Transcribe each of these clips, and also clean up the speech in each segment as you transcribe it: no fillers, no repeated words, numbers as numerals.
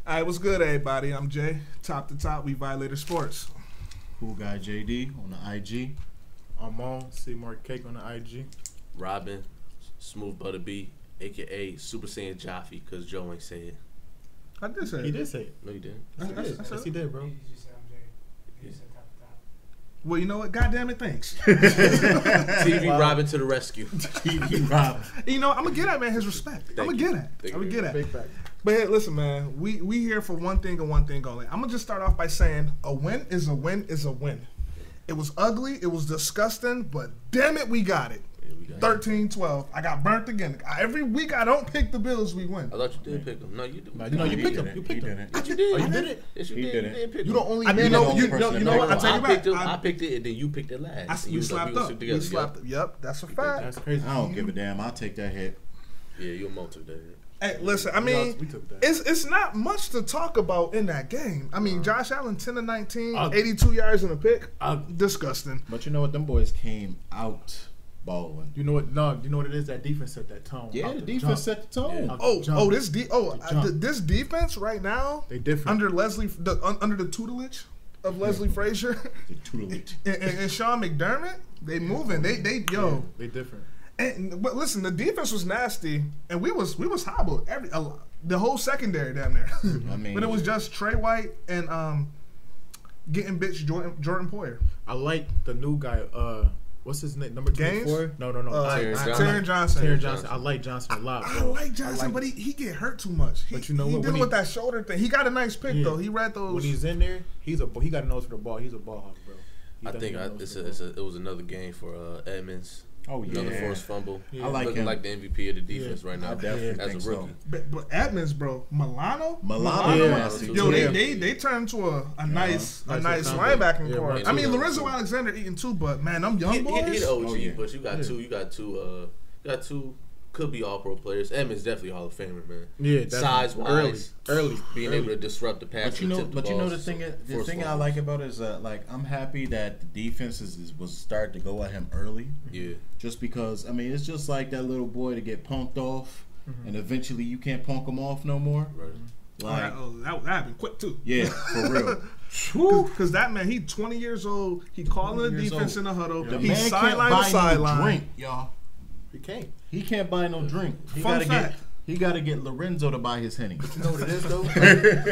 All right, what's good, everybody? I'm Jay. Top to top, we Violator Sports. Cool guy JD on the IG. I'm on Seymour Cake on the IG. Robin, Smooth Butter B, a.k.a. Super Saiyan Jaffe, because Joe ain't say it. I did say it. He did say it. No, you didn't. Yes, he did, bro. You just said I'm Jay. You just said top to top. Well, you know what? God damn it, thanks. TV Robin to the rescue. TV Robin. You know, I'm going to get at, man, his respect. I'm going to get at. I'm going to get at. Big fact. But hey, listen, man, we here for one thing and one thing only. I'm going to just start off by saying a win is a win is a win. It was ugly. It was disgusting. But damn it, we got it. 13-12. I got burnt again. Every week I don't pick the Bills, we win. I thought you did pick them. No, you did. No, you picked him. You picked him. Yes, you did. Oh, you did it? Yes, you He did. did You it. did pick You them. the only I man. know, that you don't know what? I tell you I picked it, and then you picked it last. we slapped up. We slapped up. Yep, that's a fact. That's crazy. I don't give a damn. I'll take that hit. Yeah, you're a multi there. Hey, listen, I mean, We took that. it's not much to talk about in that game. I mean, Josh Allen, 10 of 19, Ugly. 82 yards in a pick. Ugly. Disgusting. But you know what? Them boys came out balling. You know what? No, you know what it is? That defense set that tone. Yeah, Out the the defense jump. set the tone. Yeah. This defense right now, They different. under under the tutelage of Leslie Frazier The tutelage. and Sean McDermott, they moving. They They different. But listen, the defense was nasty, and we was hobbled the whole secondary down there. I mean, But it was just Trey White and getting bitch Jordan Poyer. I like the new guy. What's his name? Number Gaines? 24? No. Taron Johnson. Taron Johnson. I like Johnson a lot, I bro. like Johnson, but he get hurt too much. But you know he what? dealing with that shoulder thing. He got a nice pick though. He read those. When he's in there, he got a nose for the ball. He's a ball hawk, bro. He I does think get a nose for the ball. it was another game for Edmonds. oh yeah. Another forced fumble. I like Looking him. like the MVP of the defense right now I definitely as think a rookie. so. But Edmonds, bro, Milano, Yeah. yo, Yeah. they turned to a nice Nice combo. linebacking Yeah, core. right. I mean, Yeah. Lorenzo Alexander eating too, but man, them young He boys. the OG, Oh, yeah. but you got two could be all pro players. Edmonds definitely Hall of Famer, man. Yeah, definitely. Size wise, Early. being able to disrupt the pass. But you know the thing I like about it is like I'm happy that the defense was starting to go at him early. Yeah. Just because I mean it's just like that little boy to get punked off, and eventually you can't punk him off no more. Right. Like that happened quick too. yeah, for real. Because that man, he 20 years old. He calling the 20 years defense old. in the huddle. The He's man can't sideline to buy no sideline. drink, y'all. He can't. He can't buy no drink. Fun fact. He got to get Lorenzo to buy his Henny. You know what it is though?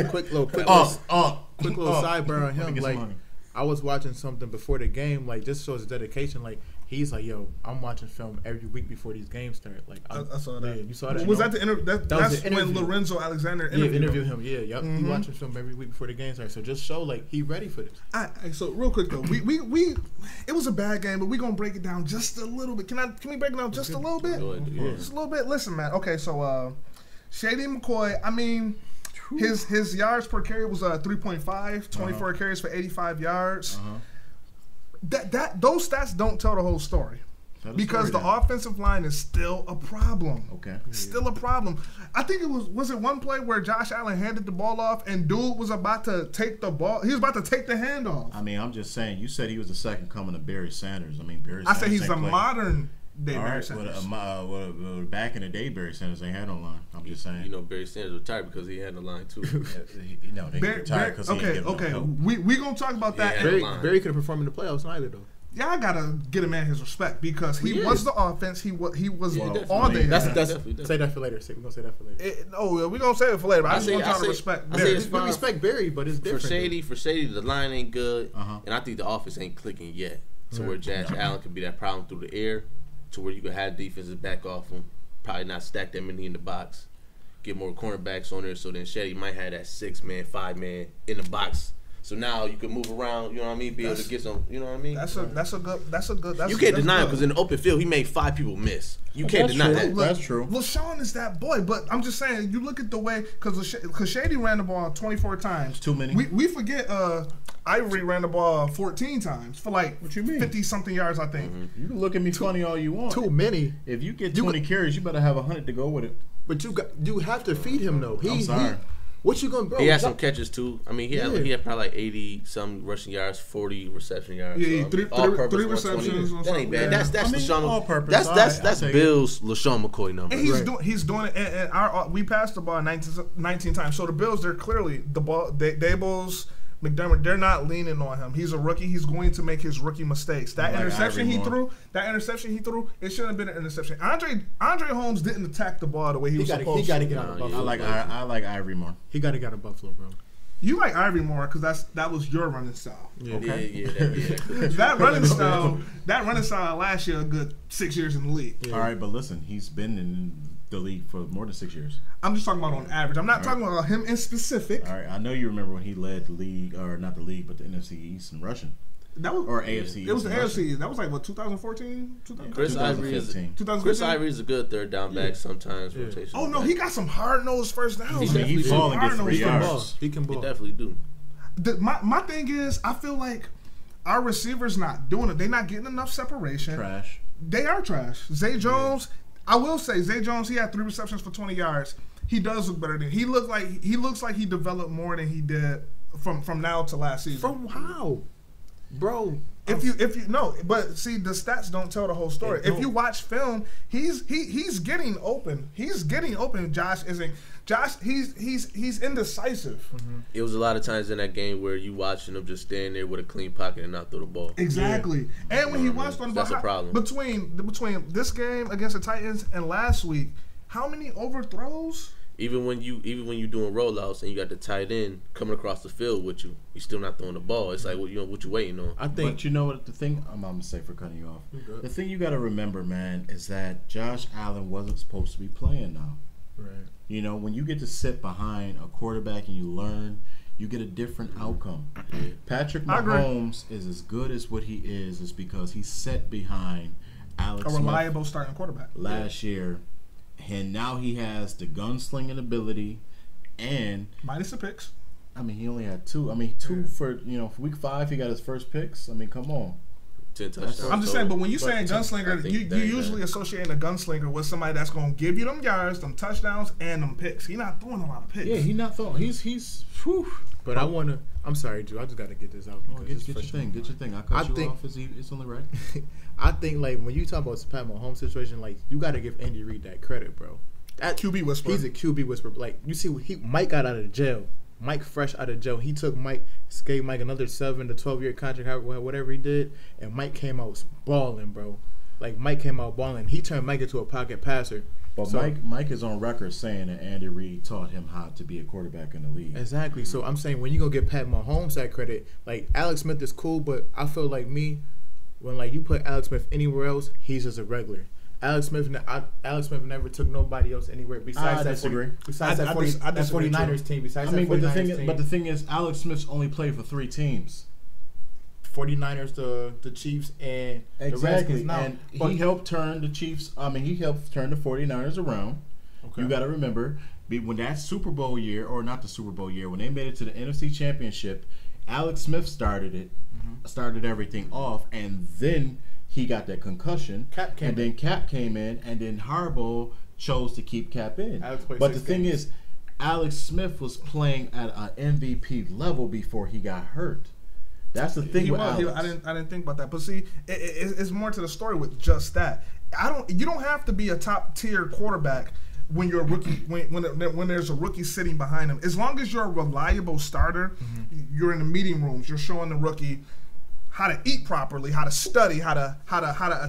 quick little sidebar on Let me him. get some Like money. I was watching something before the game. Like this shows his dedication. Like he's like, yo, I'm watching film every week before these games start. Like I saw that. Yeah, you saw that? Was that the interview? was That's the when interview. Lorenzo Alexander Yeah, interviewed interview him. him. Yeah, yep. He watching film every week before the game starts. So just show like he ready for this. So real quick though, we it was a bad game, but we gonna break it down just a little bit. Can we break it down just a little bit? Go ahead, yeah. Just a little bit. Listen, man. Okay, so Shady McCoy. I mean, his yards per carry was 3.5, 24 carries for 85 yards. Those stats don't tell the whole story. Because the offensive line is still a problem. Okay. Still a problem. I think it was it one play where Josh Allen handed the ball off and dude was about to take the ball. He was about to take the handoff. I mean, I'm just saying. You said he was the second coming of Barry Sanders. I mean, Barry. I Sanders said he's ain't a played. modern day All Barry right, Sanders. well, back in the day, Barry Sanders ain't had no line. I'm just saying. You know, Barry Sanders retired because he had the line too. No, they retired because he ain't getting no help. We gonna talk about that. Yeah. And Barry could have performed in the playoffs neither though. y'all gotta get a man his respect because he was the offense. He was all definitely. day. That's Definitely. say that for later. We're gonna say that for later. We gonna say it for later. But I just say- want y'all I to say- respect. I say Barry. it's We fine. respect Barry, but it's different. For Shady, the line ain't good, Uh-huh. and I think the offense ain't clicking yet. To where Josh Allen could be that problem through the air, to where you could have defenses back off him, probably not stack that many in the box, get more cornerbacks on there, so then Shady might have that 6-man, 5-man in the box. So now you can move around, you know what I mean? Be able to get some, you know what I mean? That's a good. You can't deny it because in the open field he made 5 people miss. You can't That's deny true. that. That's true. LaShawn is that boy, but I'm just saying, you look at the way because Shady ran the ball 24 times. Too many. We forget Ivory ran the ball 14 times for like What you mean? 50 something yards, I think. You can look at me funny all you want. Too many. If you get 20 carries, you better have 100 to go with it. But you have to feed him though. I'm sorry. What you gonna, bro? He had some catches too. I mean, he had probably like 80 some rushing yards, 40 reception yards. Yeah, so, three receptions. That ain't bad. That's LaShawn. all purpose. That's Bills LaShawn McCoy number. And he's doing it. And we passed the ball 19 times. So the Bills, they're clearly the ball. Daboll's, McDermott, they're not leaning on him. He's a rookie. He's going to make his rookie mistakes. That interception he threw, it shouldn't have been an interception. Andre Holmes didn't attack the ball the way he was supposed to. He got to get out of Buffalo. I like Ivory more. He got to get out of Buffalo, bro. You like Ivory more because that was your running style. Yeah. Okay? That running style last year a good 6 years in the league. Yeah. All right, but listen, he's been in the league for more than 6 years. I'm just talking about on average. I'm not talking about him in specific. All right, I know you remember when he led the league, or not the league, but the NFC East in rushing. That was, or AFC East. It was the rushing. AFC. That was like what, 2014? Chris Ivory is a good third down back sometimes. Rotation. Oh no, he got some hard nosed first downs. He's falling and gets 3 yards. He can ball. He definitely do. My thing is, I feel like our receivers not doing it. They're not getting enough separation. Trash. They are trash. Zay Jones, I will say, Zay Jones, he had 3 receptions for 20 yards. He does look better than he looks like he developed more than he did from now to last season. From how, bro? If you know, but see, the stats don't tell the whole story. If you watch film, he's getting open. He's getting open. Josh isn't. Josh, he's indecisive. Mm-hmm. It was a lot of times in that game where you watching him just stand there with a clean pocket and not throw the ball. Exactly. Yeah. And when he was throwing the ball, that's a problem. Between this game against the Titans and last week, how many overthrows? Even when you doing rollouts and you got the tight end coming across the field with you, you're still not throwing the ball. It's like, what you waiting on? I think. But you know what the thing? I'm gonna say for cutting you off. The thing you got to remember, man, is that Josh Allen wasn't supposed to be playing now. Right. You know, when you get to sit behind a quarterback and you learn, you get a different outcome. Patrick Mahomes is as good as what he is because he sat behind Alex a reliable starting quarterback last year. And now he has the gunslinging ability and minus the picks. I mean, he only had 2. I mean, 2 for for week 5. He got his first picks. I mean, come on. 10 touchdowns. I'm just saying, but when you saying gunslinger, you usually associate a gunslinger with somebody that's going to give you them yards, them touchdowns, and them picks. He's not throwing a lot of picks. Yeah, he's not throwing. He's. Whew. But I'm sorry, Drew. I just got to get this out. Get your thing. Get your thing. I cut you off. It's only right. I think, like, when you talk about the Pat Mahomes situation, like, you got to give Andy Reid that credit, bro. That QB whisperer. He's a QB whisperer. Like, you see, Mike got out of jail. Mike fresh out of jail. He took gave Mike another 7 to 12-year contract, whatever he did, and Mike came out balling, bro. Like, Mike came out balling. He turned Mike into a pocket passer. But so, Mike is on record saying that Andy Reid taught him how to be a quarterback in the league. Exactly. So I'm saying when you gonna get Pat Mahomes that credit, like Alex Smith is cool, but I feel like when like you put Alex Smith anywhere else, he's just a regular. Alex Smith never took nobody else anywhere besides that 49ers team. But the thing is, Alex Smith's only played for 3 teams. 49ers, the Chiefs, and the Redskins. And he helped turn the Chiefs. He helped turn the 49ers around. Okay. You got to remember, when that Super Bowl year, or not the Super Bowl year, when they made it to the NFC Championship, Alex Smith started everything off, and then he got that concussion. Cap came in, and then Harbaugh chose to keep Cap in. But the thing is, Alex Smith was playing at an MVP level before he got hurt. That's the thing with Alex. I didn't think about that, but see, it's more to the story with just that. You don't have to be a top tier quarterback when you're a rookie. When there's a rookie sitting behind him, as long as you're a reliable starter, you're in the meeting rooms. You're showing the rookie how to eat properly, how to study, how to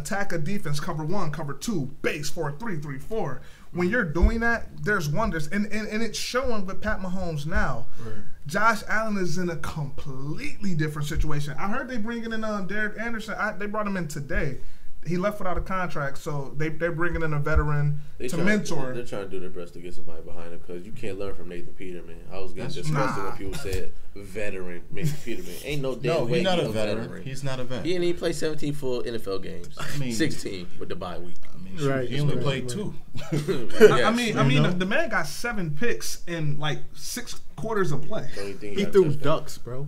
attack a defense, cover 1, cover 2, base 4-3, 3-4. When you're doing that, there's wonders, and it's showing with Pat Mahomes now. Right. Josh Allen is in a completely different situation. I heard they bringing in Derek Anderson. They brought him in today. He left without a contract, so they're bringing in a veteran to mentor. They're trying to do their best to get somebody behind him because you can't learn from Nathan Peterman. I was getting disgusted when people said veteran Nathan Peterman. Ain't no damn way he's not a veteran. He's not a veteran. He didn't even play 17 full NFL games. 16 with the bye week. Right. He only played 2. The man got 7 picks in like 6 quarters of play. He threw ducks, bro.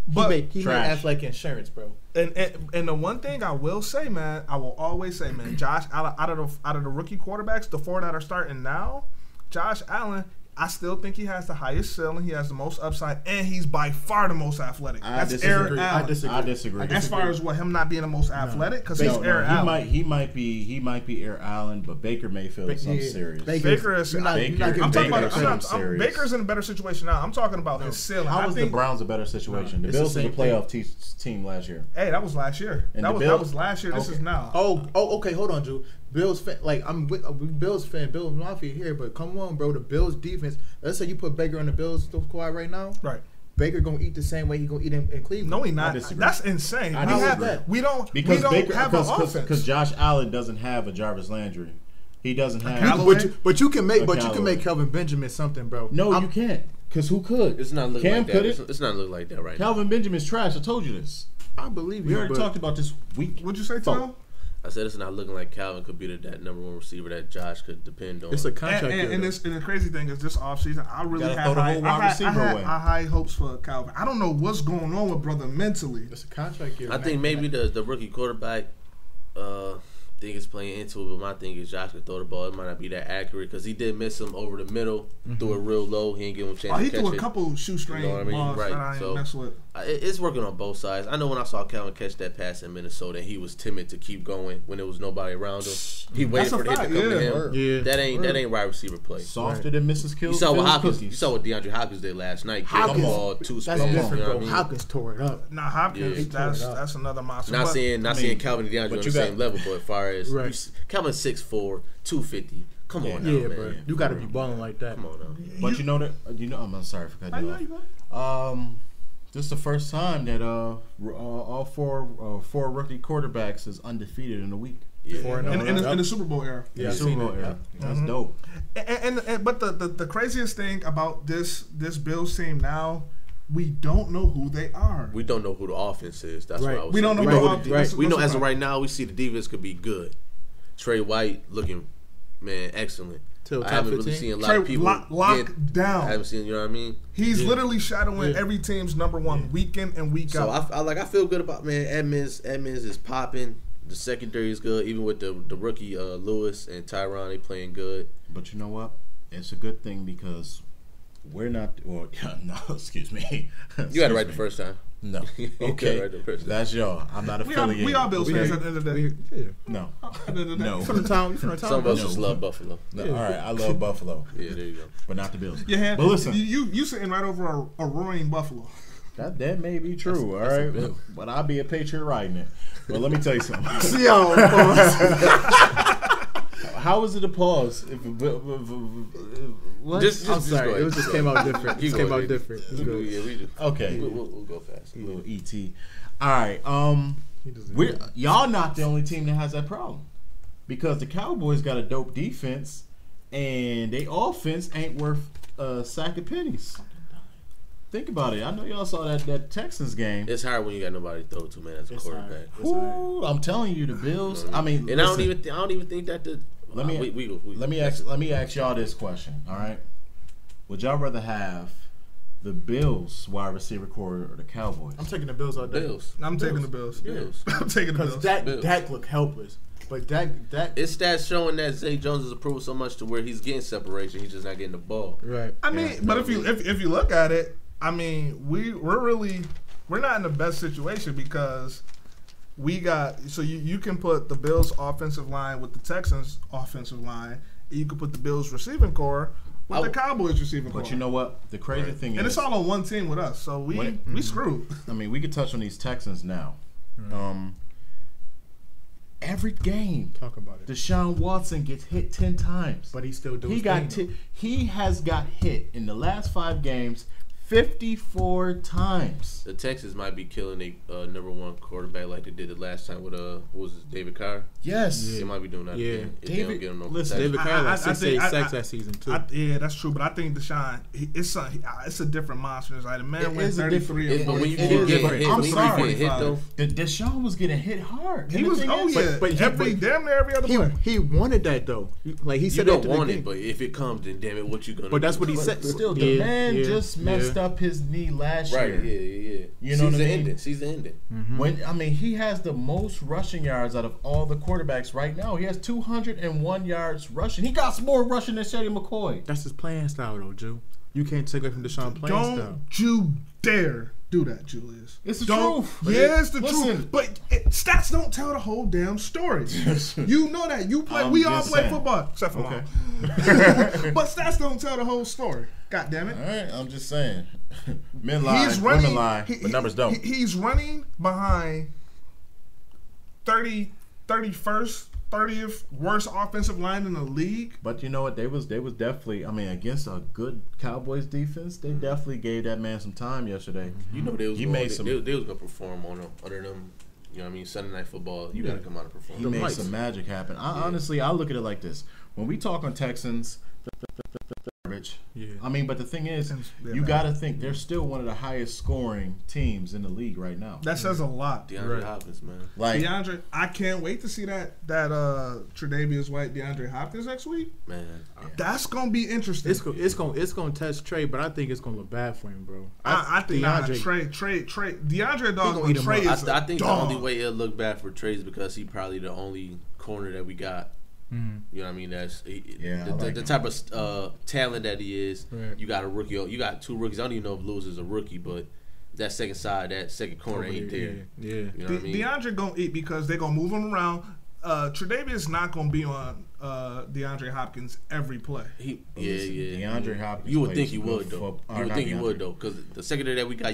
But he made athletic insurance, bro. And the one thing I will say, man, I will always say, man, Josh, out of the rookie quarterbacks, the 4 that are starting now, Josh Allen, I still think he has the highest ceiling. He has the most upside, and he's by far the most athletic. That's disagree. Aaron Allen. I disagree. As far as him not being the most athletic, because he's Aaron Allen. He might be Aaron Allen, but Baker Mayfield is something serious. Baker is. I'm talking about. Baker's in a better situation now. I'm talking about his ceiling. How was the Browns a better situation? The Bills was a playoff team last year. Hey, that was last year. That was last year. This is now. Okay, hold on, Drew. Bills fan, I'm Bills fan, Bills Mafia here, but come on, bro. The Bills defense. Let's say you put Baker on the Bills squad right now. Right. Baker gonna eat the same way he gonna eat in Cleveland. No, he not. That's insane. We don't have an offense because Josh Allen doesn't have a Jarvis Landry. He doesn't have. But you can make Kelvin Benjamin something, bro. No, you can't. Because who could? It's not looking like that. It's not looking like that right now. Calvin Benjamin's trash. I told you this. I believe you. We already talked about this week. What'd you say, Tom? I said it's not looking like Calvin could be that number one receiver that Josh could depend on. It's a contract. And the crazy thing is this offseason, I really had high hopes for Calvin. I don't know what's going on with brother mentally. It's a contract year. I think maybe the rookie quarterback thing is playing into it, but my thing is Josh could throw the ball. It might not be that accurate because he did miss him over the middle, threw it real low. He ain't give him a chance to catch it. He threw a couple shoestring balls that I ain't mess with. It's working on both sides. I know when I saw Calvin catch that pass in Minnesota, he was timid to keep going when there was nobody around him. He waited for the hit to come to him. Yeah. That ain't wide receiver play. Softer than Mrs. Kill. You saw what DeAndre Hopkins did last night. Hopkins, ball, two spins. That's different, bro. Hopkins tore it up. Nah, Hopkins, that's another monster. Not saying Calvin and DeAndre on the same level, but as far as Calvin 6'4", 250. Come on now, man. Bro. You got to be balling like that. Come on now. But I'm sorry for cutting you off. This is the first time that all four rookie quarterbacks is undefeated in a week. Yeah. In the Super Bowl era. Yeah, Super Bowl era. That's dope. But the craziest thing about this Bills team now, we don't know who they are. We don't know who the offense is. That's what I was saying. We don't know who the offense is. We know as of right now, we see the defense could be good. Trey White looking, man, excellent. I haven't really seen a lot of people locked down. I haven't seen, you know what I mean? He's literally shadowing every team's number one week in and week out. So I feel good about, man, Edmonds is popping. The secondary is good, even with the rookie Lewis and Tyron, they playing good. But you know what? It's a good thing because we're not. Well, no, excuse me. You got it right the first time. No. Okay. Right that's y'all. I'm not affiliated. We are Bills fans at the end of the day. No. No. From the town. Some of us just love Buffalo. No. All right. I love Buffalo. Yeah, there you go. But not the Bills. Yeah, but listen. You sitting right over a roaring Buffalo. That may be true. All right. But I'll be a Patriot riding it. But let me tell you something. How was it a pause? What? I'm sorry. It just came out different. It came out different. Okay. We'll go fast. A little ET. All right. Y'all not the only team that has that problem. Because the Cowboys got a dope defense and their offense ain't worth a sack of pennies. Think about it. I know y'all saw that Texans game. It's hard when you got nobody to throw to, man, as a quarterback. Ooh, I'm telling you, the Bills. I mean, and listen, I don't even think that the. Let me ask y'all this question. All right, would y'all rather have the Bills wide receiver core or the Cowboys? I'm taking the Bills all day. I'm taking the Bills. I'm taking the Bills. Because Dak look helpless. But Dak it's stats showing that Zay Jones has improved so much to where he's getting separation. He's just not getting the ball. Right. I mean, but if you look at it, I mean, we're not in the best situation because we got you can put the Bills offensive line with the Texans offensive line. And you can put the Bills receiving core with the Cowboys receiving core. But you know what? The crazy thing is, and it's all on one team with us, so we screwed. I mean, we could touch on these Texans now. Every game, talk about it. Deshaun Watson gets hit 10 times, but he's still doing. He has got hit in the last 5 games 54 times. The Texans might be killing a number one quarterback like they did the last time with what was it, David Carr? Yes, they might be doing that again. If they don't get him no David Carr like 6 sacks that season too. Yeah, that's true. But I think Deshaun, it's a different monster. Like the man went 33. But when you get hit, I'm sorry, though. Deshaun was getting hit hard. He was. But damn near every other player. He wanted that though. Like he said, you don't want it, but if it comes, then damn it, what you gonna? But that's what he said. Still, the man just messed messed up his knee last year. Right, yeah. You know what I mean? Ending. Season ending. When he has the most rushing yards out of all the quarterbacks right now. He has 201 yards rushing. He got some more rushing than Shady McCoy. That's his playing style, though, Jew. You can't take away from Deshaun playing style. Don't you dare do that, Julius. It's the Don't, truth. Yeah, it's the truth. But stats don't tell the whole damn story. You know that. You play. We all play football, except for Mom. But stats don't tell the whole story. God damn it. All right, I'm just saying. Men lie, women lie, but numbers don't. He's running behind 31st, 30th worst offensive line in the league. But you know what? They was definitely. I mean, against a good Cowboys defense, they definitely gave that man some time yesterday. You know they was gonna perform on them. Other than you know what I mean, Sunday Night Football, you gotta come out and perform. He made some magic happen. Honestly, I look at it like this: when we talk on Texans, garbage. Yeah. I mean, but the thing is, you got to think they're still one of the highest scoring teams in the league right now. That says a lot. DeAndre Hopkins, man. Like DeAndre, I can't wait to see that Tre'Davious White, DeAndre Hopkins next week. Man, that's gonna be interesting. It's gonna test Trey, but I think it's gonna look bad for him, bro. I think DeAndre, Trey, DeAndre dog with Trey is I think dog. the only way it'll look bad for Trey is because he's probably the only corner that we got. Mm-hmm. You know what I mean? That's the type of talent that he is. Right. You got a rookie. You got two rookies. I don't even know if Lewis is a rookie, but that second side, that second corner ain't there. Yeah. You know what I mean? DeAndre gonna eat because they gonna move him around. Tre'Davious not gonna be on DeAndre Hopkins every play. DeAndre Hopkins. You would think he would though. Because the secondary that we got,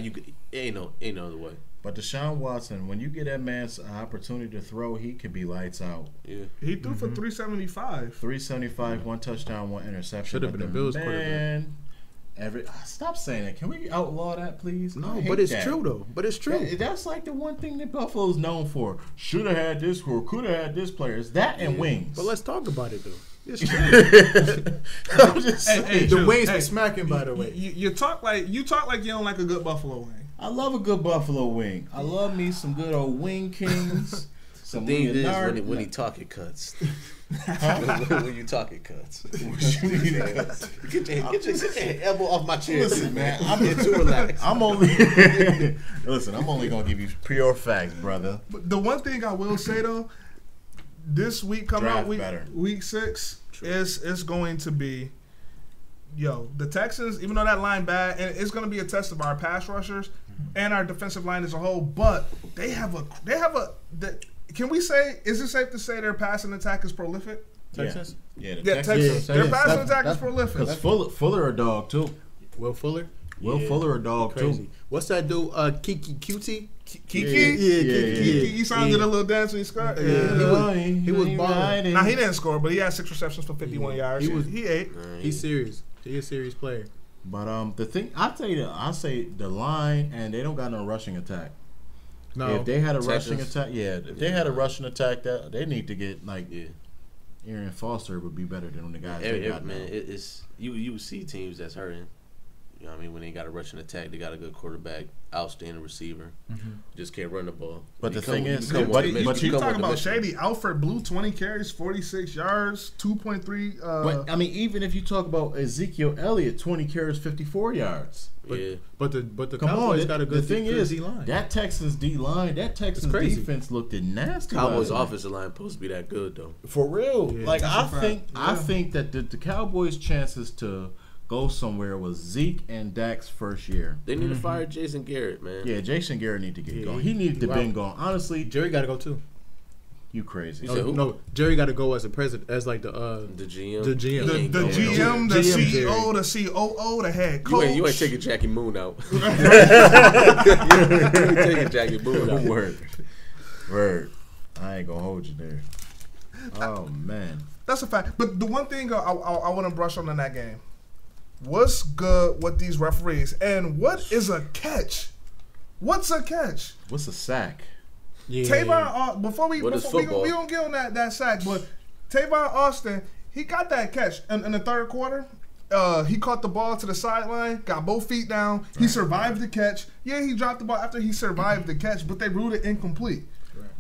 ain't no other way. But Deshaun Watson, when you get that man an opportunity to throw, he could be lights out. Yeah, he threw for 375. 375, one touchdown, one interception. Should have been a Bills quarterback. Stop saying that. Can we outlaw that, please? No, but it's true though. But it's true. That's like the one thing that Buffalo's known for. Should have had this or could have had this player. It's that and wings. But let's talk about it though. It's true. I'm just saying. The wings be smacking, by the way. You talk like you don't like a good buffalo wing. I love a good buffalo wing. I love me some good old Wing Kings. Some Leonard. When he talk, it cuts. When you talk, it cuts. Get your elbow off my chair. Listen, man. I'm too relaxed. I'm only gonna give you pure facts, brother. But the one thing I will say though, this week week 6 is going to be. The Texans, even though that line bad, and it's going to be a test of our pass rushers and our defensive line as a whole, but they have a. Can we say? Is it safe to say their passing attack is prolific? Texans? Yeah, Texans. Their passing attack is prolific. Because Fuller a dog too. Will Fuller? Will Fuller a dog Crazy. too. What's that dude? Kiki Cutie? Kiki? Yeah. He sounded a little dance when he scored. He was balling. Nah, he didn't score, but he had 6 receptions for 51 yards. He ate. He's serious. He's a serious player. But the thing I say the line, and they don't got no rushing attack. No, if they had a rushing attack, if they had a rushing attack, that they need to get Aaron Foster would be better than the guys they got. Man, it's you see teams that's hurting. You know what I mean? When they got a rushing attack, they got a good quarterback, outstanding receiver. Just can't run the ball. But the thing is, but you talking about Shady. Alfred Blue, 20 carries, 46 yards, 2.3. But I mean, even if you talk about Ezekiel Elliott, 20 carries, 54 yards. But the Cowboys got a good. The thing is, D-line. that Texans D-line, that Texans defense looked nasty. Cowboys offensive line supposed to be that good though. For real, Yeah, I think that the Cowboys' chances to go somewhere was Zeke and Dak's first year. They need to fire Jason Garrett, man. Yeah, Jason Garrett need to get going. He needed to been gone. Honestly, Jerry got to go too. You crazy? No, Jerry got to go as a president, as like the GM, the GM, the CEO, the COO, the head coach. You ain't taking Jackie Moon out. You ain't taking Jackie Moon out. Word. I ain't gonna hold you there. Oh man, that's a fact. But the one thing I want to brush on in that game. What's good with these referees? And what is a catch? What's a catch? What's a sack? Yeah. Tavon, before we don't get on that sack, but Tavon Austin, he got that catch in the third quarter. He caught the ball to the sideline, got both feet down. He survived the catch. Yeah, he dropped the ball after he survived the catch, but they ruled it incomplete.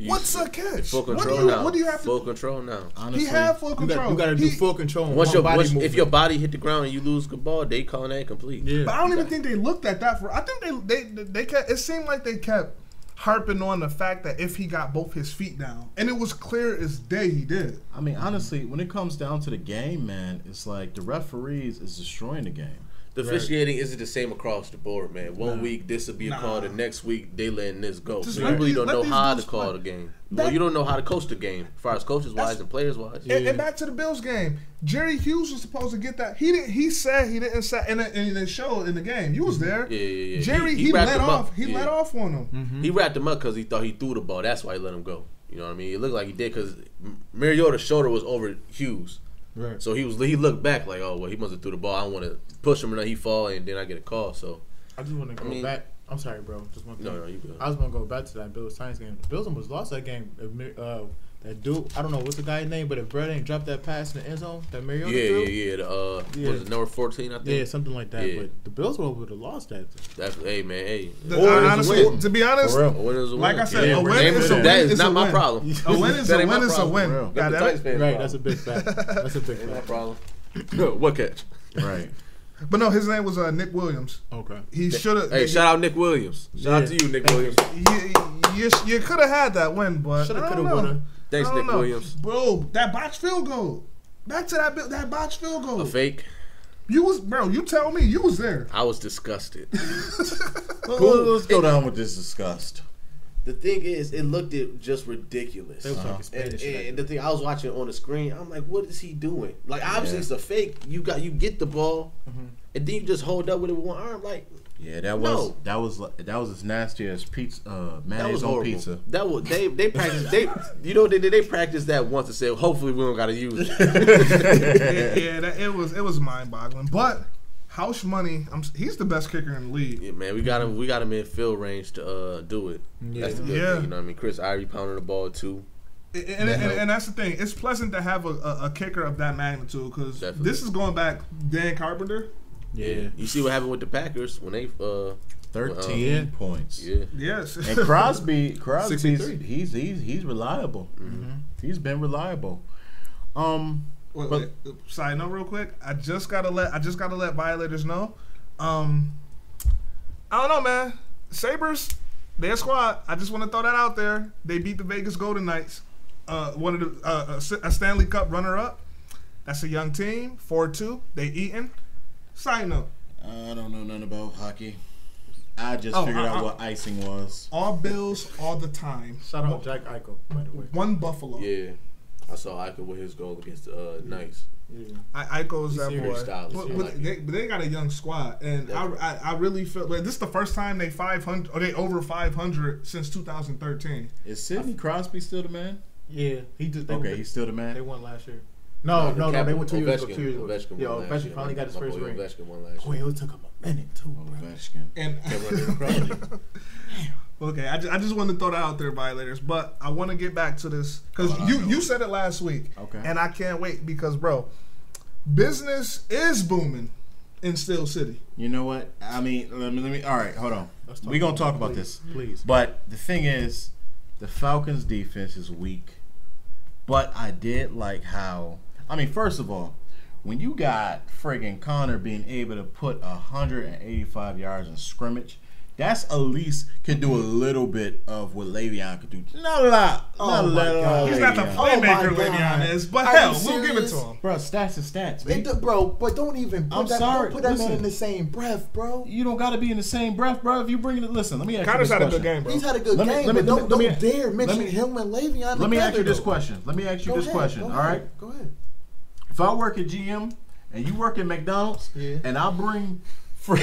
What's a catch? Full control now. What do you have to Full control now. Honestly, He had full control. You got to do full control. Once body if your body hit the ground and you lose the ball, they calling that incomplete. Yeah. But I don't even think they looked at that for. I think they kept. It seemed like they kept harping on the fact that if he got both his feet down, and it was clear as day he did. I mean, honestly, when it comes down to the game, man, it's like the referees is destroying the game. The officiating isn't the same across the board, man. One week this will be a call, the next week they letting this go. Just So you really don't let know these how to dudes call play. the game. Well, you don't know how to coach the game, as far as coaches wise and players wise. And back to the Bills game, Jerry Hughes was supposed to get that. He didn't. He said he didn't say, and it showed in the game. You was there. Yeah. Jerry, he wrapped let him off. up. He let off on him. He wrapped him up because he thought he threw the ball. That's why he let him go. You know what I mean? It looked like he did because Mariota's shoulder was over Hughes. Right. So he looked back like, oh well, he must have threw the ball. I don't want to push him and then he fall and then I get a call. So I just want to go back. I'm sorry, bro. Just one thing. No, you good. I was gonna go back to that Bills Giants game. The Bills almost lost that game. That dude, I don't know what's the guy's name, but if Brett ain't dropped that pass in the end zone, that Mariota threw. Yeah. What is it, number 14? I think. Yeah, something like that. Yeah. But the Bills would have lost that. That's hey. Honestly, to be honest, A win is a win. like I said, Yeah, a win name is it. a win. That is It's not a my win. problem. A win is That a ain't my win. Is a problem, win. bro. God That's the damn Titans it. fans' Right, problem. that's a big fact. That's a big Ain't my fact. problem. What catch? Right. But no, his name was Nick Williams. Okay. He should have. Hey, shout out Nick Williams. Shout out to you, Nick Williams. You could have had that win, but Shoulda, I don't coulda, know. woulda. Thanks, I don't Nick know. Williams. Bro, that botched field goal. Back to that botched field goal. A fake. You was, bro. You tell me you was there. I was disgusted. Let's go down with this disgust. The thing is, it looked just ridiculous. They was talking Spanish. And the thing I was watching on the screen, I'm like, what is he doing? Like, obviously it's a fake. You get the ball, and then you just hold up with it with one arm. Like, Yeah, that was as nasty as pizza. that Mayonnaise was on horrible. pizza. That was they practiced they practiced that once to say, hopefully we don't got to use it. It was mind boggling. But house money, he's the best kicker in the league. Yeah, man, we got him in field range to do it. That's the good thing, you know what I mean? Chris Irie pounding the ball too. And that's the thing. It's pleasant to have a kicker of that magnitude because this is going back Dan Carpenter. Yeah. You see what happened with the Packers when they 13 points. Yeah. Yes. And Crosby's 63. he's reliable. He's been reliable. Wait, side note, real quick. I just gotta let Violators know. I don't know, man. Sabres, their squad. I just want to throw that out there. They beat the Vegas Golden Knights. One of the a Stanley Cup runner-up. That's a young team. 4-2. They eating. Side note. I don't know nothing about hockey. I just figured out what icing was. All Bills, all the time. Shout out Jack Eichel, by the way. One Buffalo. Yeah. I saw Eichel with his goal against the Knights. Yeah. Eichel's that Very boy. stylish, But, yeah, but, I like they got a young squad, and I really feel like this is the first time they 500 or they over 500 since 2013. Is Sidney Crosby still the man? Yeah. He's Still the man. They won last year. No, they went 2 years ago. 2 years ago. Ovechkin Yeah, won last Ovechkin year. finally got his My first boy ring. Ovechkin won last Boy, year. it took him a minute too, bro. Ovechkin. And Can't run Crosby. okay, I just wanted to throw that out there, Violators. But I want to get back to this because you said it last week, Okay. and I can't wait because, bro, business is booming in Steel City. You know what? I mean, let me. All right, hold on. We're gonna talk about this, Please. But the thing is, the Falcons' defense is weak. But I did like how. I mean, first of all, when you got friggin' Connor being able to put 185 yards in scrimmage, that's at least can do a little bit of what Le'Veon could do. Not a lot. Not a lot. He's not the playmaker Le'Veon is, but hell, we'll give it to him. Bro, stats is stats, man. Bro, but don't even put I'm that, sorry, don't put that man listen. in the same breath, bro. You don't got to be in the same breath, bro. If you bring it, listen. Let me ask Connor's you had this a good question. game, bro. He's had a good Let me- game, let me- but don't let me- dare mention let me- him and Le'Veon. Let me ask you together, this though. question. Let me ask you Go this ahead, question. go All right. ahead, Go ahead. If I work at GM and you work at McDonald's, Yeah. and I bring I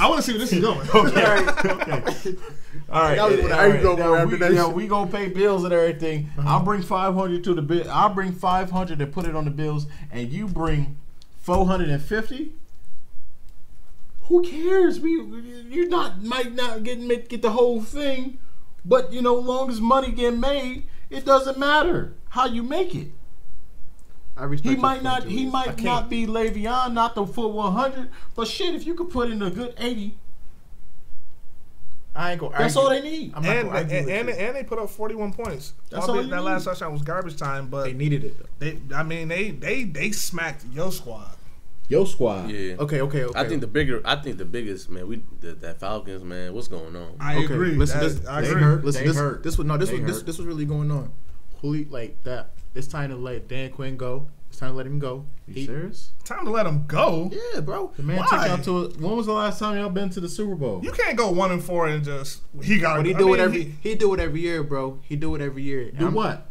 want to see where this is going. All right. That was what I was going for after that. We gonna pay bills and everything. I'll bring 500 to the bill. I'll bring 500 and put it on the bills, and you bring 450. Who cares? You might not get the whole thing, but long as money get made, it doesn't matter how you make it. I respect He your might point, not. Julius. He I might can't. not be Le'Veon, not the full 100. But shit, if you could put in a good 80, I ain't gonna That's argue. all they need. I'm not And gonna argue with you. and they put up 41 points. That's all you that need. last touchdown was garbage time, but They needed it though. they smacked your squad. Your squad. Yeah. Okay. I think the biggest man. That Falcons, man. What's going on? I Okay, agree. listen, I they agree. hurt. Listen, They this hurt. was They hurt. this was really going on. Like that. It's time to let Dan Quinn go. It's time to let him go. You serious? Time to let him go. Yeah, bro. The man Why? took y'all to. When was the last time y'all been to the Super Bowl? You can't go 1-4 and just he got. But he do it every year, bro. He do it every year. Do what?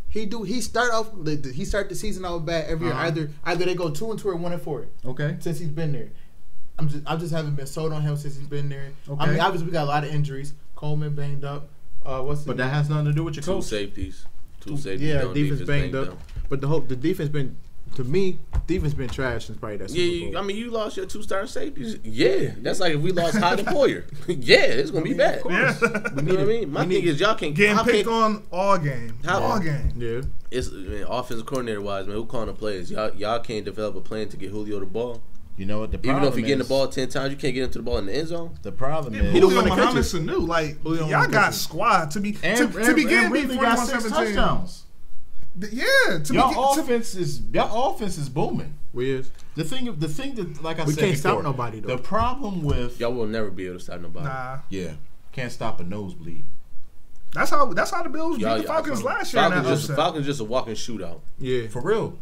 He start the season out bad every year. Either they go 2-2 or 1-4 Okay. since he's been there. I just haven't been sold on him since he's been there. Okay. I mean, obviously we got a lot of injuries. Coleman banged up. But that has nothing to do with your Two coach. safeties. Yeah, down, defense banged up. down. But the defense been, to me, defense been trash since probably that Super Yeah, Bowl. I mean, you lost your 2-star safeties. Yeah, that's like if we lost Hyde and Poyer. Yeah, it's gonna be bad. Yeah. You know what I mean? My thing is y'all can't Getting how picked can, on all game. How- All game. Yeah. It's offensive coordinator wise, man. Who calling the plays? Y'all can't develop a plan to get Julio the ball. You know what the problem Even though if you're getting the is? ball 10 times, you can't get him to the ball in the end zone. The problem is He don't Julio wanna catch Muhammad it. Sanu, like Julio y'all wanna got catch it. squad to be and to be getting beat Ridley got 6 41-17. touchdowns. Yeah, to Y'all be offense is booming. We is. The thing that like I We said can't before, stop nobody, though. The problem with Y'all will never be able to stop nobody. nah. yeah, can't stop a nosebleed. That's how the Bills beat Y'all- the Falcons last year. in that upset. Falcons just a walking shootout. Yeah. For real.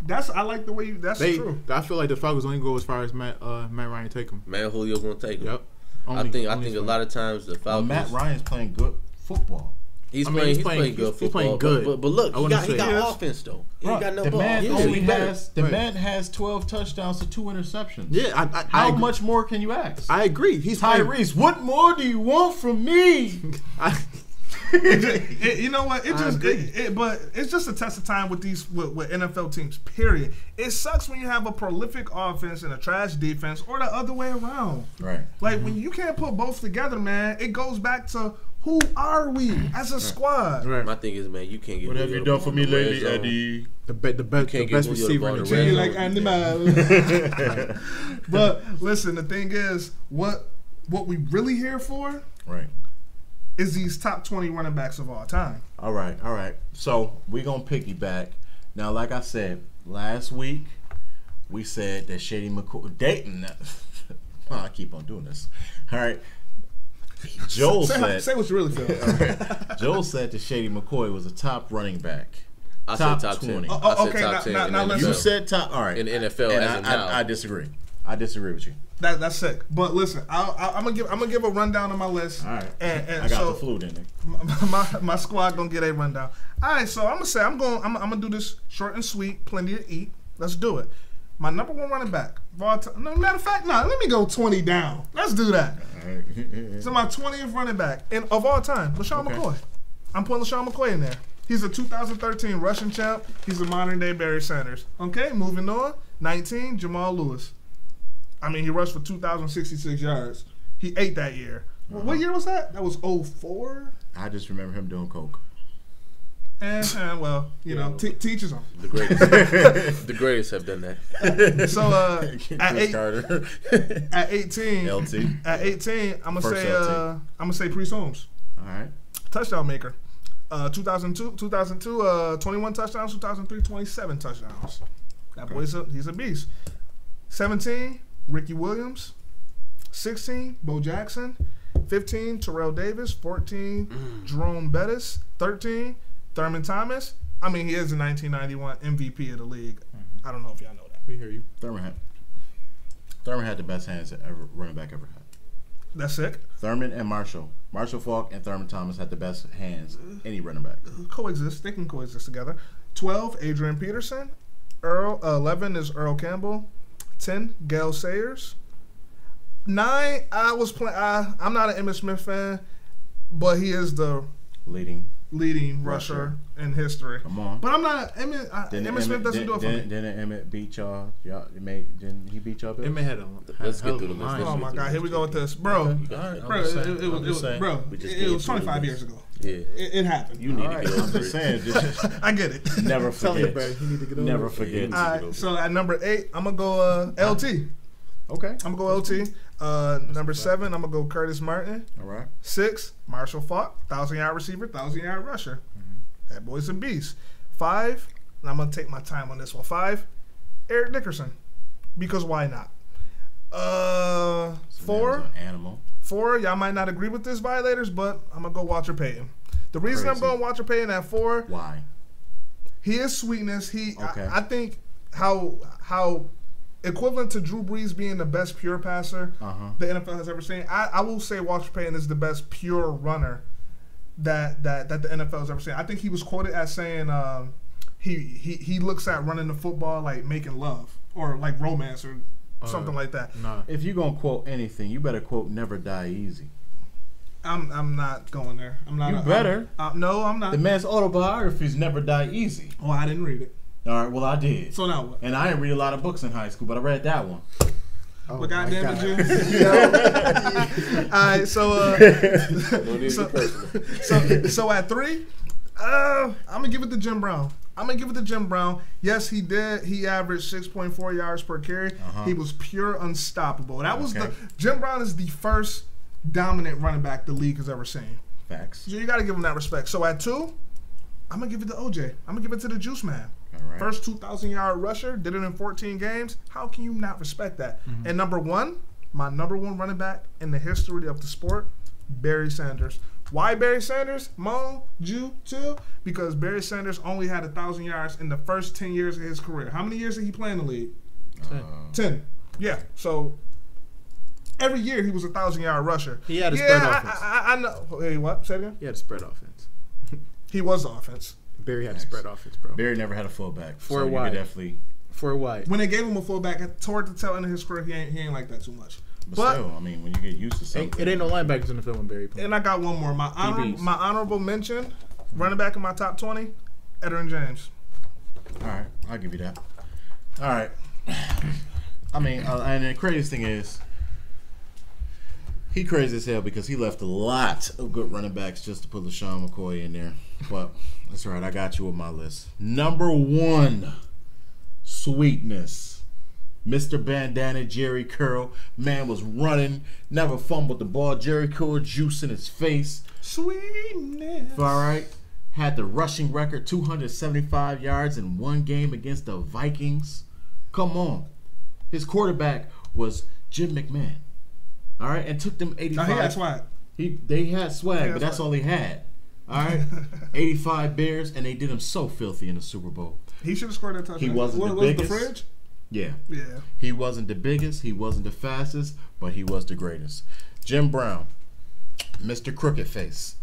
I like the way you. That's true. I feel like the Falcons only go as far as Matt Ryan take them. Man, Julio gonna take him. Yep. I think a lot of times the Falcons. Matt Ryan's playing good football. He's I mean, playing. he's He's playing- playing good he's football. playing good. But look, I he wouldn't got say- Yes. offense though. He Bro, ain't got no the ball. man Yeah, only he better. has man has 12 touchdowns to 2 interceptions. Yeah. How I agree. much more can you ask? I agree. He's playing- Tyrese, what more do you want from me? You know what? But it's just a test of time with these with NFL teams. Period. It sucks when you have a prolific offense and a trash defense, or the other way around. Right. Like when you can't put both together, man. It goes back to who are we as a squad? Right. My thing is, man, you can't get. What have Julio you the done ball for in me the red lately, zone. Eddie? The can't best get best Julio the receiver ball in the to Treat red you league. like animals. But listen, the thing is, what we really here for Right. is these top 20 running backs of all time. All right. So we're gonna piggyback. Now, like I said last week, we said that Shady McCoy Dayton. Oh, I keep on doing this. All right. Joel Say said what you really feel. Joel said that Shady McCoy was a top running back. I Top said top 20. 10. Oh, I said okay, top now- 10 now- in now the let's- You NFL. said top. All right. In the NFL And as of now. I disagree. I disagree with you. That's sick. But listen, I'm gonna give a rundown of my list. All right. And I got so the flu in there. my squad gonna get a rundown. All right, so I'm gonna do this short and sweet, plenty to eat. Let's do it. My number one running back of all time. No, matter of fact, no. Let me go 20 down. Let's do that. All right. So my 20th running back of all time, LaShawn Okay. McCoy. I'm putting LaShawn McCoy in there. He's a 2013 rushing champ. He's a modern day Barry Sanders. Okay, moving on. 19, Jamal Lewis. I mean, he rushed for 2,066 yards. He ate that year. What year was that? That was 04? I just remember him doing coke. Well, teaches him. The greatest. The greatest have done that. So Chris Carter. at 18, LT. at 18, I'm First LT. gonna say Priest Holmes, All right. touchdown maker. 2002, 21 touchdowns. 2003, 27 touchdowns. That boy's he's a beast. 17, Ricky Williams. 16, Bo Jackson. 15, Terrell Davis. 14, Jerome Bettis. 13, Thurman Thomas. I mean, he is the 1991 MVP of the league. I don't know if y'all know that. We hear you. Thurman had the best hands that running back ever had. That's sick. Thurman and Marshall. Marshall Faulk and Thurman Thomas had the best hands any running back. Coexist. They can coexist together. 12, Adrian Peterson. 11 is Earl Campbell. 10, Gale Sayers. 9, I'm not an Emmitt Smith fan, but he is the leading rusher in history. Come on. But I'm not Emmitt Smith doesn't do it for me. Didn't Emmett beat y'all? Didn't he beat y'all? Bill? Emmett had a Let's hell get of through a the list. line. Oh my God! Here we go with this, bro. Okay. All right, Bro, I'm just saying. it I'm just saying. it was 25 years ago. Yeah. It happened. You need All to right, get I'm over just it. saying. Just I get it. never Tell you, forget. bro. You need to get over Never it. forget. All right. So at number 8, I'm gonna go LT. Okay. I'm gonna go LT. Number 7, I'm going to go Curtis Martin. All right. 6, Marshall Faulk, 1,000-yard receiver, 1,000-yard rusher. That boy's a beast. 5, and I'm going to take my time on this one. 5, Eric Dickerson. Because why not? 4, Animal. 4, y'all might not agree with this, Violators, but I'm going to go Walter Payton. The reason I'm going Walter Payton at 4, why? He is sweetness. Okay. I think how equivalent to Drew Brees being the best pure passer the NFL has ever seen. I will say Walter Payton is the best pure runner that the NFL has ever seen. I think he was quoted as saying he looks at running the football like making love or like romance or something like that. Nah. If you're gonna quote anything, you better quote "Never Die Easy." I'm not going there. I'm not. You better. No, I'm not. The man's autobiography is "Never Die Easy." Oh, I didn't read it. All right, well I did. So now what? And I didn't read a lot of books in high school, but I read that one. Oh, But goddamn God. it, you. All right, so No need to be personal. so at 3, I'm gonna give it to Jim Brown. Yes, he did. He averaged 6.4 yards per carry. He was pure unstoppable. That was Jim Brown is the first dominant running back the league has ever seen. Facts. So you got to give him that respect. So at 2, I'm gonna give it to OJ. I'm gonna give it to the Juice Man. All right. First 2,000-yard rusher, did it in 14 games. How can you not respect that? And number 1, my number 1 running back in the history of the sport, Barry Sanders. Why Barry Sanders? Mon, Jew, too? Because Barry Sanders only had 1,000 yards in the first 10 years of his career. How many years did he play in the league? 10. Yeah. So every year he was a 1,000-yard rusher. He had a spread offense. I know. Hey, what? Say it again? He had a spread offense. He was the offense. Barry had a spread offense, bro. Barry never had a fullback. For so a while. you could definitely. For a while. When they gave him a fullback, toward the tail end of his career, he ain't like that too much. But still, I mean, when you get used to something. It ain't no linebackers in the film when Barry played. And I got one more. My honorable mention, running back in my top 20, Edgerrin James. All right, I'll give you that. All right. I mean, and the craziest thing is, he crazy as hell because he left a lot of good running backs just to put LaShawn McCoy in there. But that's all right. I got you on my list. Number 1, sweetness. Mr. Bandana, Jerry Curl. Man was running, never fumbled the ball. Jerry Curl, juice in his face. Sweetness. All right. Had the rushing record, 275 yards in one game against the Vikings. Come on. His quarterback was Jim McMahon. All right. And took them 85. Now he had swag. They had swag, but that's all he had. All right. 85 Bears, and they did him so filthy in the Super Bowl. He should have scored that touchdown. He wasn't the biggest. The fridge? Yeah. Yeah. He wasn't the biggest, he wasn't the fastest, but he was the greatest. Jim Brown, Mr. Crooked Face.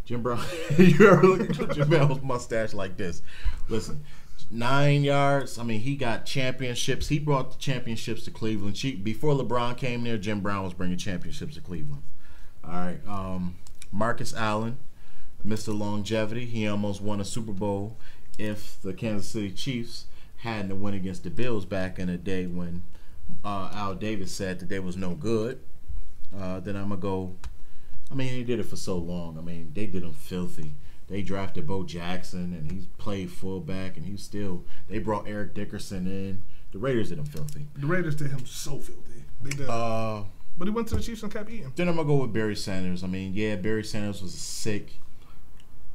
Jim Brown, you ever look at Jim Brown's mustache like this? Listen, 9 yards. I mean, he got championships. He brought the championships to Cleveland. Before LeBron came there, Jim Brown was bringing championships to Cleveland. All right. Marcus Allen, Mr. Longevity. He almost won a Super Bowl if the Kansas City Chiefs hadn't to win against the Bills back in the day when Al Davis said that they was no good. Then I'm going to go. I mean, he did it for so long. I mean, they did him filthy. They drafted Bo Jackson, and he played fullback, and they brought Eric Dickerson in. The Raiders did him filthy. The Raiders did him so filthy. They did. But he went to the Chiefs and kept eating. Then I'm going to go with Barry Sanders. I mean, yeah, Barry Sanders was a sick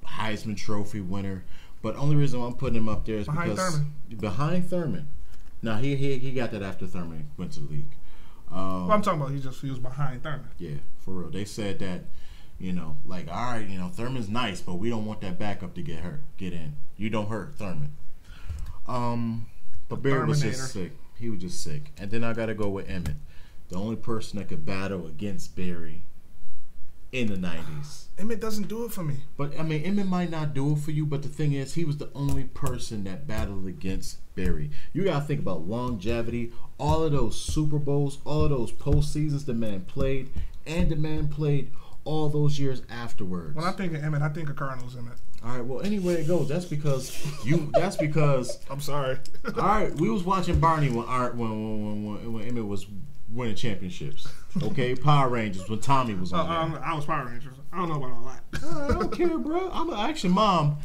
Heisman Trophy winner. But only reason why I'm putting him up there is behind Thurman. Now he got that after Thurman went to the league. Well, I'm talking about he was behind Thurman. Yeah, for real. They said that, like, all right, Thurman's nice, but we don't want that backup to get in. You don't hurt Thurman. But Barry was just sick. He was just sick. And then I got to go with Emmett, the only person that could battle against Barry in the 90s. Emmett doesn't do it for me. But, I mean, Emmett might not do it for you, but the thing is, he was the only person that battled against Barry. You got to think about longevity, all of those Super Bowls, all of those postseasons the man played, and the man played all those years afterwards. When I think of Emmett, I think of Cardinals Emmett. All right, well, anyway it goes. That's because I'm sorry. All right, we was watching Barney when Emmett was winning championships. Okay, Power Rangers when Tommy was on there. I was Power Rangers. I don't know about all that. I don't care, bro. Actually, Mom,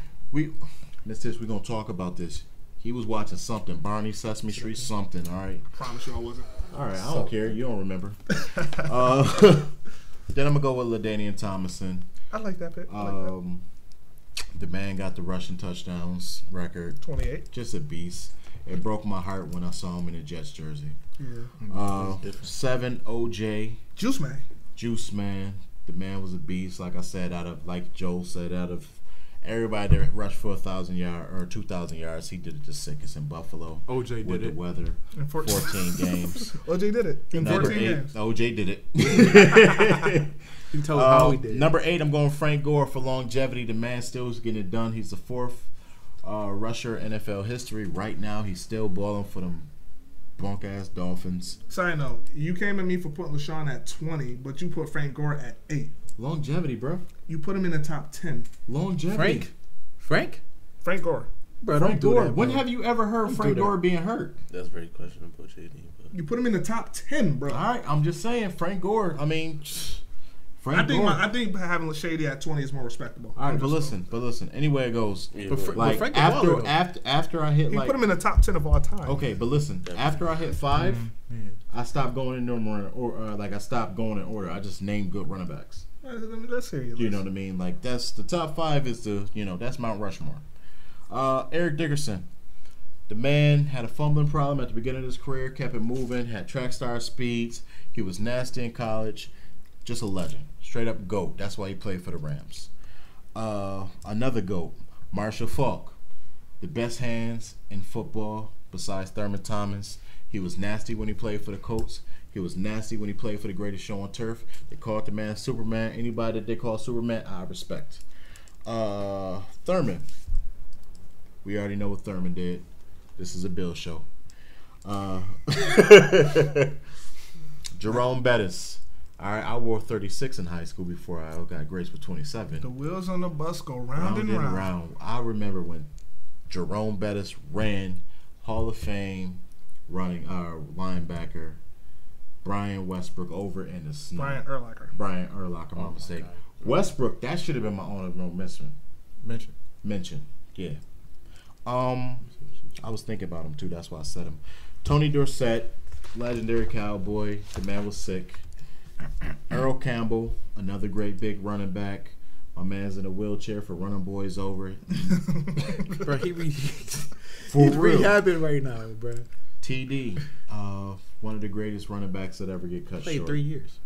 Miss Tish, we're gonna talk about this. He was watching something, Barney, Sesame Street, something. All right. Promise you I wasn't. All right, I don't care. You don't remember. Then I'm gonna go with LaDainian Tomlinson. I like that pick. I like that. The man got the rushing touchdowns record. 28. Just a beast. It broke my heart when I saw him in a Jets jersey. Yeah. 7, OJ. Juice Man. Juice Man. The man was a beast. Like I said, like Joel said, out of everybody that rushed for 1,000 yards or 2,000 yards, he did it the sickest in Buffalo. OJ with did the it. weather. In 14 games. OJ did it in Number 14 8, games. OJ did it. You told how he did. Number 8, I'm going Frank Gore for longevity. The man still is getting it done. He's the 4th rusher in NFL history. Right now, he's still balling for them bunk-ass Dolphins. Side note, you came at me for putting LaShawn at 20, but you put Frank Gore at 8. Longevity, bro. You put him in the top 10. Longevity. Frank? Frank Gore. Bro, Frank don't do Gore. that, When bro. have you ever heard Don't Frank do that. Gore being hurt? That's very questionable, JD. But You put him in the top 10, bro. All right, I'm just saying, Frank Gore. I mean, Frank I think Gore. I think having Shady at 20 is more respectable. All right, but listen. Anyway, it goes. yeah, But but- Like Frank is baller, after I hit He like put him in the top 10 of all time. okay, but listen. After I hit 5, I stopped going in order, or I stopped going in order. I just named good running backs. Let's hear you. You know what I mean? Like that's the top 5 is that's Mount Rushmore. Eric Dickerson, the man had a fumbling problem at the beginning of his career, kept it moving, had track star speeds. He was nasty in college, just a legend, straight up GOAT. That's why he played for the Rams. Another GOAT, Marshall Faulk, the best hands in football besides Thurman Thomas. He was nasty when he played for the Colts. He was nasty when he played for the greatest show on turf. They called the man Superman. Anybody that they call Superman, I respect. Thurman. We already know what Thurman did. This is a Bill show. Jerome Bettis. All right, I wore 36 in high school before I got graced with 27. The wheels on the bus go round and round. I remember when Jerome Bettis ran Hall of Fame running linebacker Brian Westbrook over in the snow. Brian Urlacher. My mistake. Westbrook, that should have been my honorable mention. Yeah. I was thinking about him too. That's why I said him. Tony Dorsett, legendary Cowboy. The man was sick. Earl Campbell, another great big running back. My man's in a wheelchair for running boys over. Bro, he's real. rehabbing right now, bro. TD, one of the greatest running backs that ever get cut Played short. 3 years.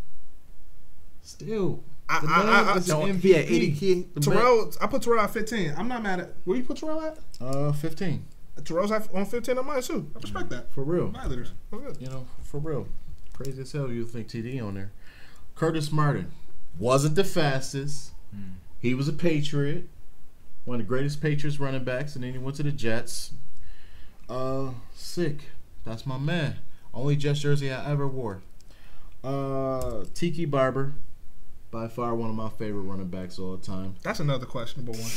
Still, I- the I- man I- is No, an he had MVP. 80 kids. Terrell, I put Terrell at 15. I'm not mad at. Where you put Terrell at? 15. Terrell's on 15 on mine too. I respect that. For real. My leaders. That's good. You know, for real. Crazy as hell you think TD on there. Curtis Martin wasn't the fastest. He was a Patriot. One of the greatest Patriots running backs, and then he went to the Jets. Sick. That's my man. Only Jets jersey I ever wore. Tiki Barber. By far one of my favorite running backs all the time. That's another questionable one.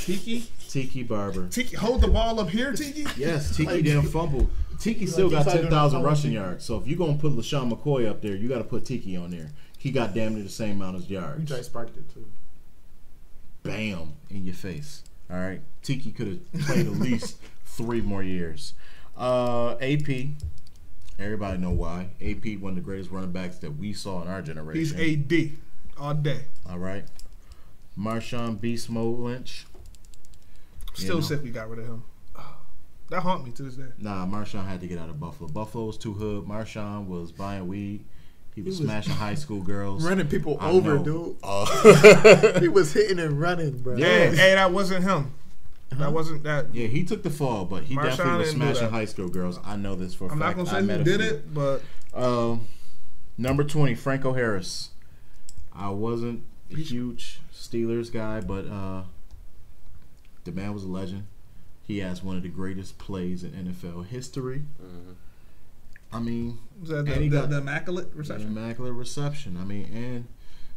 Tiki Barber. Tiki, hold the ball up here, Tiki. Yes, Tiki didn't fumble. Tiki still got 10,000 rushing yards. So if you're going to put LaShawn McCoy up there, you got to put Tiki on there. He got damn near the same amount of yards. Jay sparked it too. Bam, in your face. All right. Tiki could have played at least 3 more years. AP. Everybody know why. AP, one of the greatest running backs that we saw in our generation. He's AD all day. All right. Marshawn Beast Mode Lynch. Still sick we got rid of him. That haunt me to this day. Nah, Marshawn had to get out of Buffalo. Buffalo was too hood. Marshawn was buying weed. He was smashing high school girls. Running people I over, know. dude. He was hitting and running, bro. Yeah. Hey, that wasn't him. That wasn't that. Yeah, he took the fall, but he Marshawn definitely was didn't do smashing that. high school girls. I know this for a I'm fact. not I gonna say met who a did few. it, but Number 20, Franco Harris. I wasn't a huge Steelers guy, but the man was a legend. He has one of the greatest plays in NFL history. I mean, was that and he got the immaculate the reception? immaculate reception. I mean,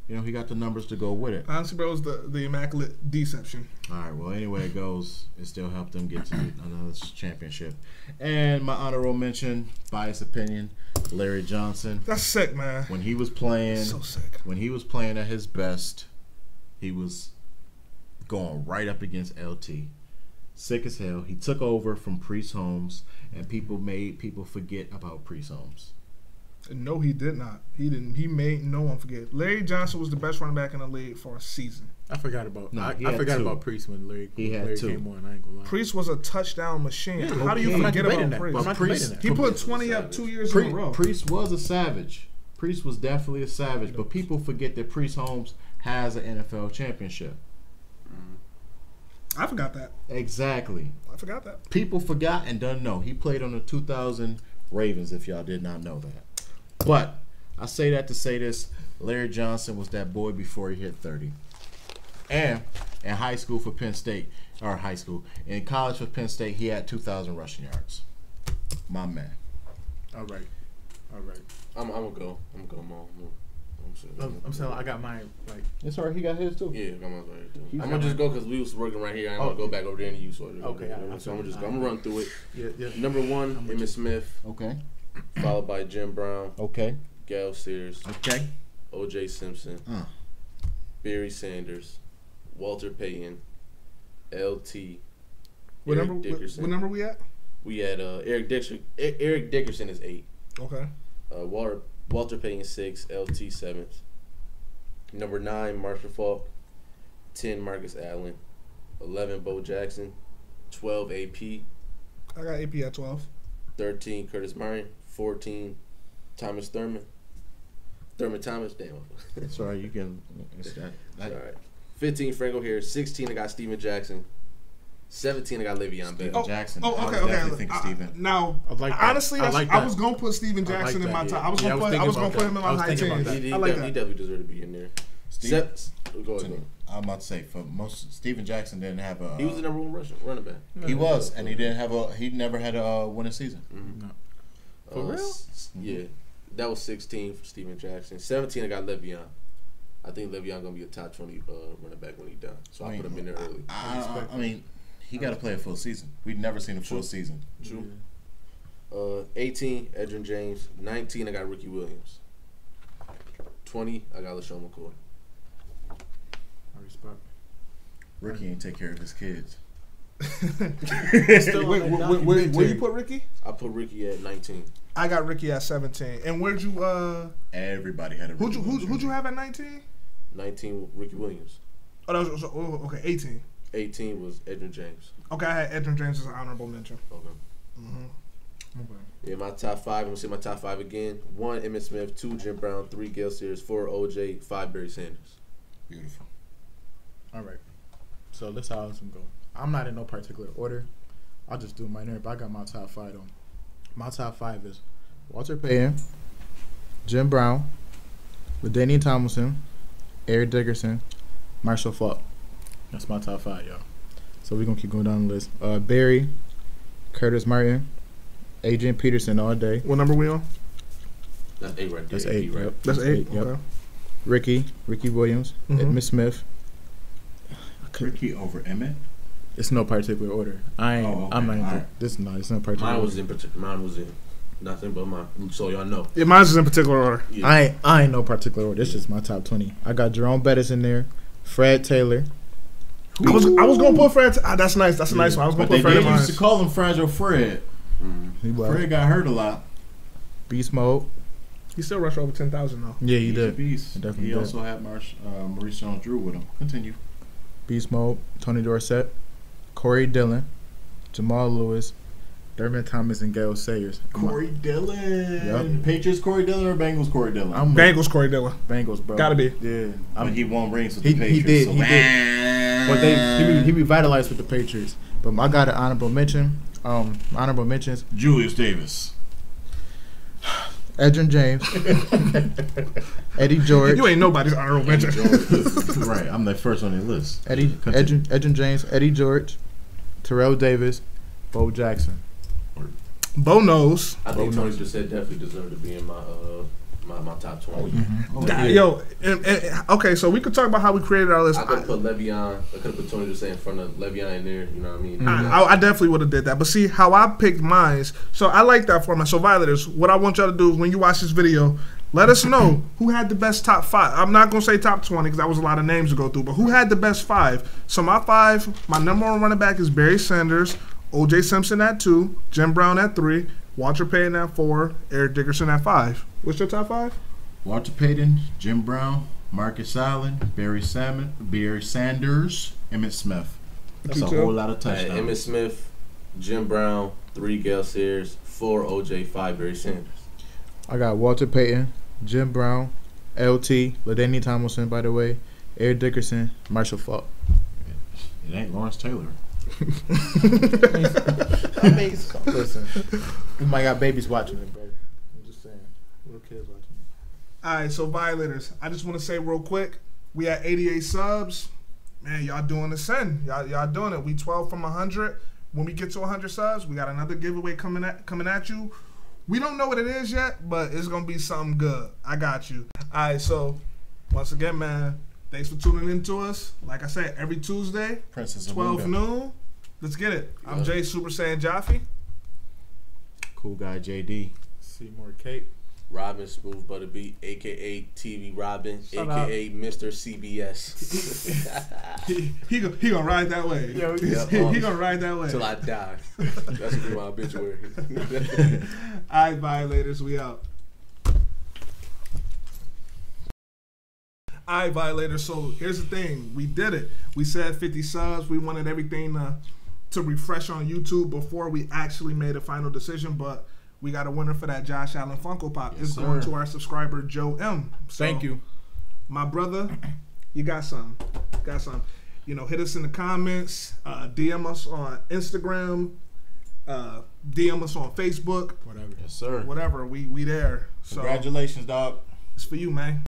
and he got the numbers to go with it. Honestly, bro, it was the immaculate deception. All right. Well, anyway it goes, it still helped them get to another championship. And my honorable mention, biased opinion, Larry Johnson. That's sick, man. When he was playing, So sick. when he was playing at his best, he was going right up against LT. Sick as hell. He took over from Priest Holmes, and people made people forget about Priest Holmes. No, he did not. He didn't. He made no one forget. Larry Johnson was the best running back in the league for a season. I forgot about. No, I he had forgot two. about Priest when Larry had two. came on. I ain't gonna lie. Priest was a touchdown machine. Yeah, How do you I'm not forget debating about that, Priest? but I'm not Priest- debating He that. put 20 up 2 years in a row. Priest was a savage. Priest was definitely a savage, but people forget that Priest Holmes has an NFL championship. I forgot that. Exactly. I forgot that. People forgot and don't know. He played on the 2000 Ravens, if y'all did not know that. But I say that to say this. Larry Johnson was that boy before he hit 30. And in high school for Penn State, or high school, in college for Penn State, he had 2,000 rushing yards. My man. All right. I'm gonna go. I'm gonna go. I'm saying I got mine. Like It's alright. He got his too. Yeah, I'm gonna go ahead too. You I'm got gonna just mine. go because we was working right here. I ain't Oh. gonna go back over there and you. So Okay, so I'm gonna run through it. yeah. Number one, I'm with Emmitt Smith, Okay. followed by Jim Brown, Okay. Gail Sears, Okay. O.J. Simpson, Barry Sanders, Walter Payton, L.T. What Eric number? Dickerson. What number we at? We had Eric Dickerson. Eric Dickerson is 8. Okay. Walter Payton 6, L.T. 7th. Number 9, Marshall Faulk. 10, Marcus Allen. 11, Bo Jackson. 12, AP. I got AP at 12. 13, Curtis Martin. 14, Thomas Thurman. Thurman Thomas, damn. It's alright. You can. It's that. All right. 15, Franco Harris. 16, I got Steven Jackson. 17, I got Le'Veon Bell. Steven Jackson. Oh, I okay, was definitely thinking Steven. Now, I like that. honestly, I like I that. was gonna put Steven I like Jackson in that, my yeah. top. I was Yeah, gonna I was put thinking him in about my that. high I was thinking about tens. that. I like He that. definitely deserved to be in there. Go ahead. I'm about to say for most, Steven Jackson didn't have a. He was the number one running back. He was, and he didn't have a. He never had a winning season. No. For real? Yeah. That was 16 for Steven Jackson. 17, I got Le'Veon. I think Le'Veon gonna be a top 20 running back when he's done. So I put him in there early. I mean, he got to play a full season. We've never seen a full season. True. 18, Edgerrin James. 19, I got Ricky Williams. 20, I got LaShawn McCoy. I respect. Ricky ain't take care of his kids. Still on that Where you put Ricky? I put Ricky at 19. I got Ricky at 17. And where'd you Everybody had a. who'd Ricky you have at 19? 19, Ricky Williams. Oh, that was okay. 18. 18 was Edgerrin James. Okay, I had Edgerrin James as an honorable mention. Okay. Okay. Yeah, my top 5. I'm gonna say my top 5 again. 1, Emmitt Smith. 2, Jim Brown. 3, Gail Sears. 4, O.J. 5, Barry Sanders. Beautiful. All right. So let's how this one go. I'm not in no particular order. I'll just do mine there, but I got my top 5 on. My top 5 is Walter Payton, Jim Brown, LaDainian Tomlinson, Eric Dickerson, Marshall Faulk. That's my top 5, y'all. So we're gonna keep going down the list. Barry, Curtis Martin, Adrian Peterson all day. What number we on? That's 8 right there. That's AP, 8, right? yep. That's 8. Yep. Okay. Ricky Williams, Mhm. Miss Smith. Ricky over Emmett. It's no particular order. I'm not even. Alright. It's no particular. Mine was order. in particular. Mine was in nothing but mine. So y'all know. Yeah, mine's is in particular order. Yeah. I ain't no particular order. It's just my top 20. I got Jerome Bettis in there, Fred Taylor. I was gonna put Fred. That's nice. That's a nice one. I was gonna But put they Fred in mine. used to call him Fragile Fred. He was Fred got hurt a lot. beast mode. He still rushed over 10,000 though. Yeah, he He's a did. beast. He definitely He did. also had Maurice Jones-Drew with him. Continue. Beast mode. Tony Dorsett, Corey Dillon, Jamal Lewis, Dermot Thomas, and Gail Sayers. Corey Dillon. Yep. Patriots Corey Dillon or Bengals Corey Dillon? I'm Bengals Corey Dillon. Bengals, bro. Gotta be. Yeah. But he won rings with He- the he Patriots. did, so he did. But he revitalized with the Patriots. But I got an honorable mention. Honorable mentions: Julius Davis. Edgerrin James, Eddie George, You ain't nobody's honorable mention. Right, I'm the first on the list. Edgerrin James, Eddie George, Terrell Davis, Bo Jackson. Bo knows. I think Tony just said definitely deserved to be in my my top 20. Yo, okay, so we could talk about how we created our list. I could have put Le'Veon. I could have put Tony just in front of Le'Veon in there. You know what I mean? I definitely would have did that. But see, how I picked mine, so I like that format. So, Violators, what I want y'all to do is when you watch this video, let us know who had the best top 5. I'm not going to say top 20 because that was a lot of names to go through, but who had the best 5? So, my 5, my number 1 running back is Barry Sanders, O.J. Simpson at 2, Jim Brown at 3, Walter Payton at 4, Eric Dickerson at 5. What's your top 5? Walter Payton, Jim Brown, Marcus Allen, Barry Sanders, Emmitt Smith. That's a whole lot of touchdowns. Emmitt Smith, Jim Brown, 3 Gale Sayers, 4 OJ, 5 Barry Sanders. I got Walter Payton, Jim Brown, LT, LaDainian Tomlinson, by the way, Eric Dickerson, Marshall Faulk. It ain't Lawrence Taylor. I mean, listen, we might got babies watching it, bro. I'm just saying, little kids watching it. All right, so Violators, I just want to say real quick, we at 88 subs. Man, y'all doing the sin. Y'all doing it. We 12 from 100. When we get to 100 subs, we got another giveaway coming at you. We don't know what it is yet, but it's gonna be something good. I got you. All right, so once again, man, thanks for tuning in to us. Like I said, every Tuesday, Princess 12 noon. Let's get it. I'm Jay Super Saiyan Jaffe. Cool guy JD. Seymour Cape. Robin Smooth Butterbeat, a.k.a. TV Robin, Shut a.k.a. Mr. CBS. he gonna ride that way. Yo, he gonna ride that way. Till I die. That's gonna be my obituary. All right, Violators, we out. All right, Violators, so here's the thing. We did it. We said 50 subs. We wanted everything to refresh on YouTube before we actually made a final decision, but we got a winner for that Josh Allen Funko Pop. Yes, It's going sir. to our subscriber, Joe M. So, Thank you. my brother, you got some. You know, hit us in the comments, DM us on Instagram, DM us on Facebook, Whatever. Yes, sir. whatever. We there. So Congratulations, dog. it's for you, man.